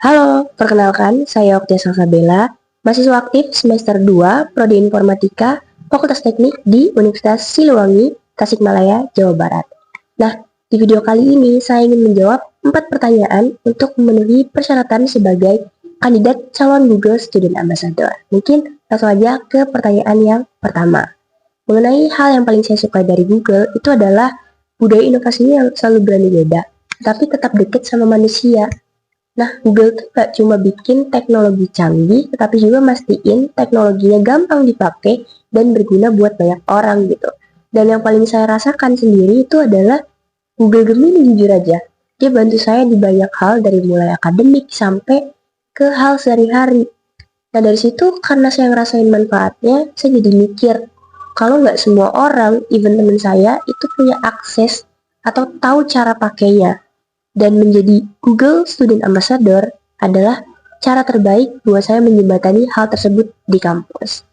Halo, perkenalkan saya Oktia Salsabella, mahasiswa aktif semester 2, Prodi Informatika, Fakultas Teknik di Universitas Siliwangi, Tasikmalaya, Jawa Barat. Nah, di video kali ini saya ingin menjawab 4 pertanyaan untuk memenuhi persyaratan sebagai kandidat calon Google Student Ambassador. Mungkin langsung aja ke pertanyaan yang pertama. Mengenai hal yang paling saya suka dari Google itu adalah budaya inovasinya yang selalu berani beda, tapi tetap dekat sama manusia. Nah, Google tuh gak cuma bikin teknologi canggih, tetapi juga mastiin teknologinya gampang dipakai dan berguna buat banyak orang gitu. Dan yang paling saya rasakan sendiri itu adalah Google Gemini, jujur aja. Dia bantu saya di banyak hal dari mulai akademik sampai ke hal sehari-hari. Nah, dari situ karena saya ngerasain manfaatnya, saya jadi mikir, kalau nggak semua orang, even teman saya, itu punya akses atau tahu cara pakainya. Dan menjadi Google Student Ambassador adalah cara terbaik buat saya menjembatani hal tersebut di kampus.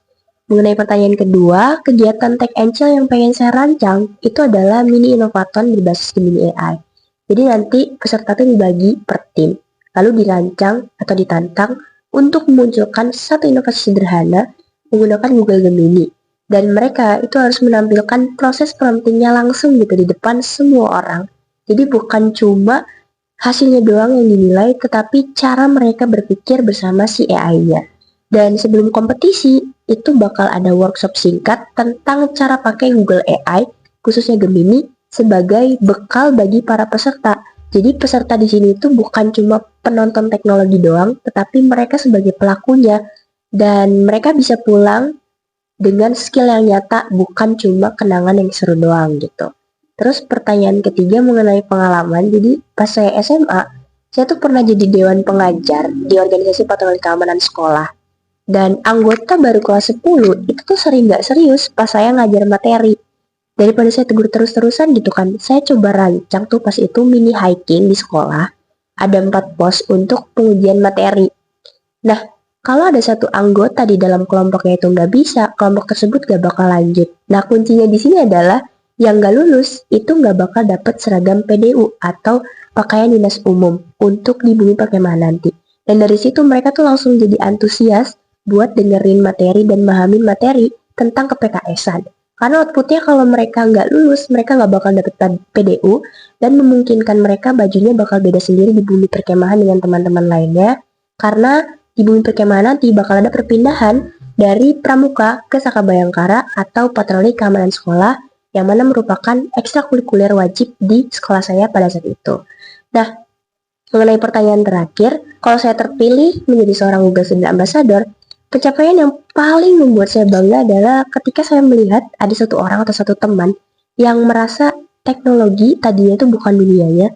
Mengenai pertanyaan kedua, kegiatan Tech Angel yang pengen saya rancang itu adalah mini inovaton berbasis Gemini AI. Jadi nanti peserta itu dibagi per tim, lalu dirancang atau ditantang untuk memunculkan satu inovasi sederhana menggunakan Google Gemini. Dan mereka itu harus menampilkan proses promptingnya langsung gitu di depan semua orang. Jadi bukan cuma hasilnya doang yang dinilai, tetapi cara mereka berpikir bersama si AI-nya. Dan sebelum kompetisi, itu bakal ada workshop singkat tentang cara pakai Google AI, khususnya Gemini, sebagai bekal bagi para peserta. Jadi peserta di sini itu bukan cuma penonton teknologi doang, tetapi mereka sebagai pelakunya. Dan mereka bisa pulang dengan skill yang nyata, bukan cuma kenangan yang seru doang gitu. Terus pertanyaan ketiga mengenai pengalaman, jadi pas saya SMA, saya tuh pernah jadi dewan pengajar di organisasi patroli keamanan sekolah. Dan anggota baru kelas 10 itu tuh sering gak serius pas saya ngajar materi. Daripada saya tegur terus-terusan gitu kan, saya coba rancang tuh pas itu mini hiking di sekolah. Ada 4 pos untuk pengujian materi. Nah, kalau ada satu anggota di dalam kelompoknya itu nggak bisa, kelompok tersebut nggak bakal lanjut. Nah, kuncinya di sini adalah yang nggak lulus itu nggak bakal dapat seragam PDU atau pakaian dinas umum untuk di bumi perkemahan nanti. Dan dari situ mereka tuh langsung jadi antusias buat dengerin materi dan memahami materi tentang ke-PKS-an. Karena outputnya kalau mereka nggak lulus, mereka nggak bakal dapet PDU dan memungkinkan mereka bajunya bakal beda sendiri di bumi perkemahan dengan teman-teman lainnya. Karena di bumi perkemahan nanti bakal ada perpindahan dari pramuka ke Saka Bayangkara atau patroli keamanan sekolah yang mana merupakan ekstrakurikuler wajib di sekolah saya pada saat itu. Nah, mengenai pertanyaan terakhir, kalau saya terpilih menjadi seorang Google Student Ambassador, pencapaian yang paling membuat saya bangga adalah ketika saya melihat ada satu orang atau satu teman yang merasa teknologi tadinya itu bukan dunianya,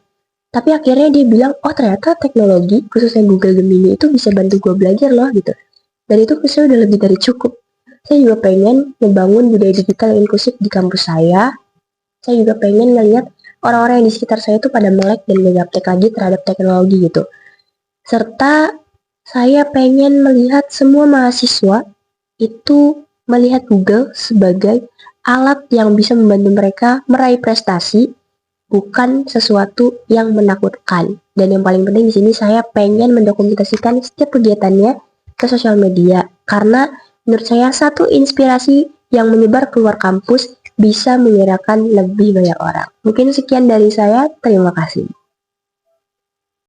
tapi akhirnya dia bilang, oh ternyata teknologi, khususnya Google Gemini itu bisa bantu gue belajar loh gitu. Dan itu saya udah lebih dari cukup. Saya juga pengen membangun budaya digital yang inklusif di kampus saya. Saya juga pengen ngeliat orang-orang yang di sekitar saya itu pada melek dan gaptek lagi terhadap teknologi gitu. Serta saya pengen melihat semua mahasiswa itu melihat Google sebagai alat yang bisa membantu mereka meraih prestasi, bukan sesuatu yang menakutkan. Dan yang paling penting di sini saya pengen mendokumentasikan setiap kegiatannya ke sosial media. Karena menurut saya satu inspirasi yang menyebar keluar kampus bisa menggerakkan lebih banyak orang. Mungkin sekian dari saya, terima kasih.